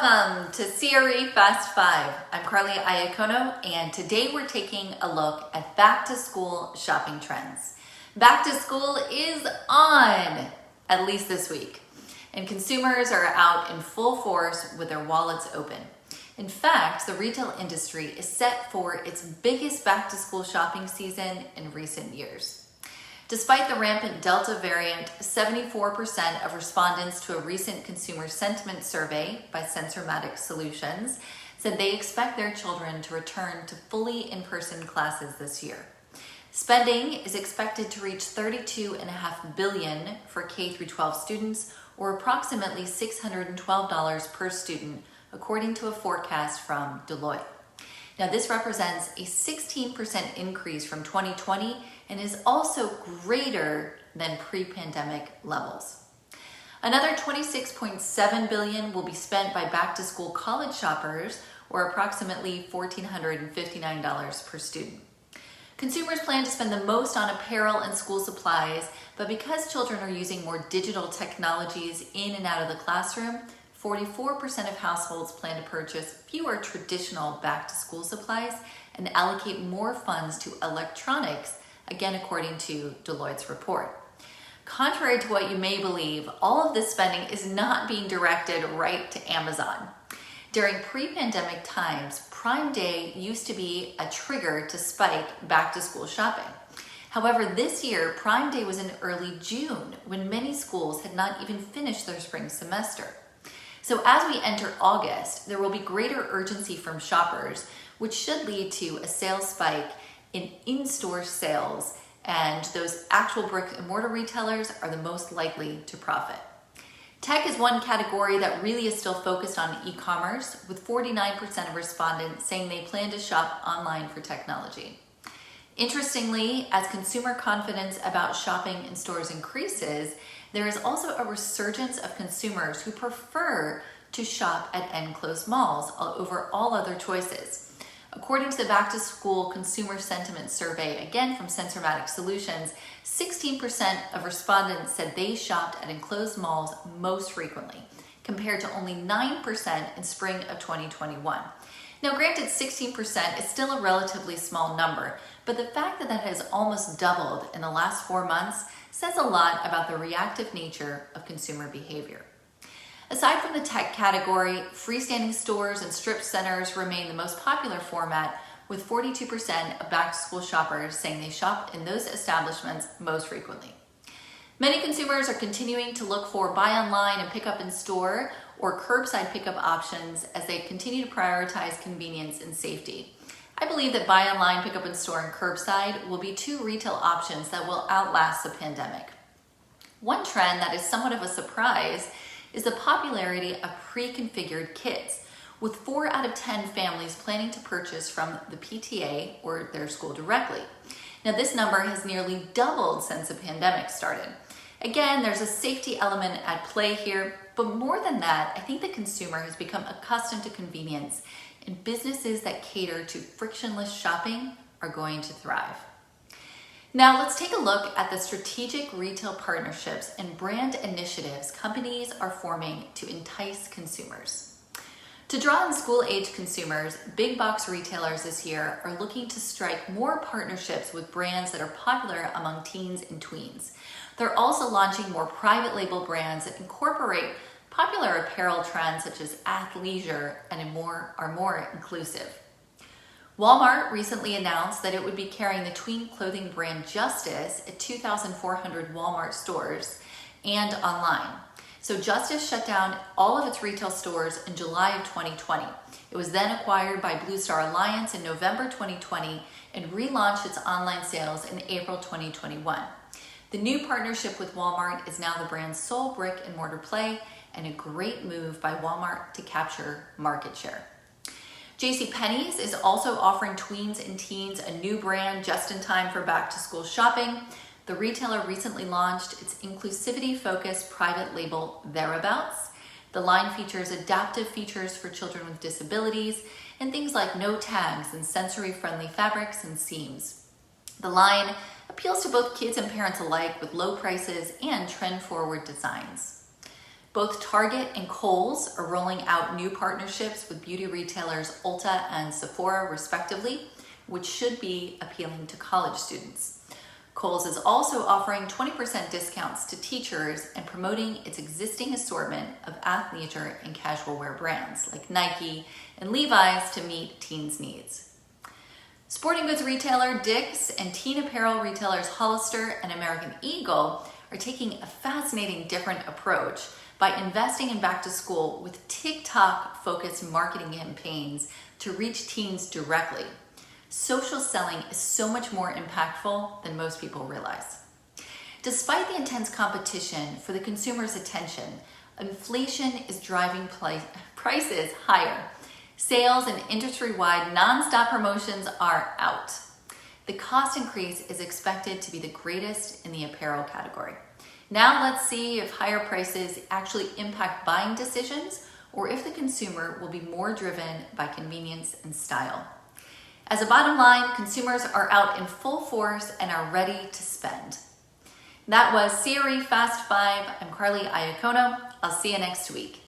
Welcome to CRE Fast 5. I'm Carly Iacono, and today we're taking a look at back to school shopping trends. Back to school is on, at least this week, and consumers are out in full force with their wallets open. In fact, the retail industry is set for its biggest back to school shopping season in recent years. Despite the rampant Delta variant, 74% of respondents to a recent consumer sentiment survey by Sensormatic Solutions said they expect their children to return to fully in-person classes this year. Spending is expected to reach $32.5 billion for K-12 students, or approximately $612 per student, according to a forecast from Deloitte. Now, this represents a 16% increase from 2020 and is also greater than pre-pandemic levels. Another $26.7 billion will be spent by back-to-school college shoppers, or approximately $1,459 per student. Consumers plan to spend the most on apparel and school supplies, but because children are using more digital technologies in and out of the classroom, 44% of households plan to purchase fewer traditional back-to-school supplies and allocate more funds to electronics, again according to Deloitte's report. Contrary to what you may believe, all of this spending is not being directed right to Amazon. During pre-pandemic times, Prime Day used to be a trigger to spike back-to-school shopping. However, this year, Prime Day was in early June, when many schools had not even finished their spring semester. So as we enter August, there will be greater urgency from shoppers, which should lead to a sales spike in in-store sales, and those actual brick and mortar retailers are the most likely to profit. Tech is one category that really is still focused on e-commerce, with 49% of respondents saying they plan to shop online for technology. Interestingly, as consumer confidence about shopping in stores increases, there is also a resurgence of consumers who prefer to shop at enclosed malls over all other choices. According to the Back to School Consumer Sentiment Survey, again from Sensormatic Solutions, 16% of respondents said they shopped at enclosed malls most frequently, compared to only 9% in spring of 2021. Now, granted, 16% is still a relatively small number, but the fact that that has almost doubled in the last 4 months says a lot about the reactive nature of consumer behavior. Aside from the tech category, freestanding stores and strip centers remain the most popular format, with 42% of back-to-school shoppers saying they shop in those establishments most frequently. Many consumers are continuing to look for buy online and pick up in store or curbside pickup options as they continue to prioritize convenience and safety. I believe that buy online, pick up in store, and curbside will be two retail options that will outlast the pandemic. One trend that is somewhat of a surprise is the popularity of pre-configured kits, with 4 out of 10 families planning to purchase from the PTA or their school directly. Now, this number has nearly doubled since the pandemic started. Again, there's a safety element at play here, but more than that, I think the consumer has become accustomed to convenience, and businesses that cater to frictionless shopping are going to thrive. Now, let's take a look at the strategic retail partnerships and brand initiatives companies are forming to entice consumers. To draw in school-age consumers, big box retailers this year are looking to strike more partnerships with brands that are popular among teens and tweens. They're also launching more private label brands that incorporate popular apparel trends such as athleisure and are more inclusive. Walmart recently announced that it would be carrying the tween clothing brand Justice at 2,400 Walmart stores and online. So Justice shut down all of its retail stores in July of 2020. It was then acquired by Blue Star Alliance in November 2020 and relaunched its online sales in April 2021. The new partnership with Walmart is now the brand's sole brick and mortar play, and a great move by Walmart to capture market share. JCPenney's is also offering tweens and teens a new brand just in time for back to school shopping. The retailer recently launched its inclusivity-focused private label Thereabouts. The line features adaptive features for children with disabilities and things like no tags and sensory-friendly fabrics and seams. The line appeals to both kids and parents alike with low prices and trend-forward designs. Both Target and Kohl's are rolling out new partnerships with beauty retailers Ulta and Sephora, respectively, which should be appealing to college students. Kohl's is also offering 20% discounts to teachers and promoting its existing assortment of athleisure and casual wear brands like Nike and Levi's to meet teens' needs. Sporting goods retailer Dick's and teen apparel retailers Hollister and American Eagle are taking a fascinating different approach by investing in back to school with TikTok-focused marketing campaigns to reach teens directly. Social selling is so much more impactful than most people realize. Despite the intense competition for the consumer's attention, inflation is driving prices higher. Sales and industry-wide non-stop promotions are out. The cost increase is expected to be the greatest in the apparel category. Now let's see if higher prices actually impact buying decisions or if the consumer will be more driven by convenience and style. As a bottom line, consumers are out in full force and are ready to spend. That was CRE Fast 5. I'm Carly Iacono. I'll see you next week.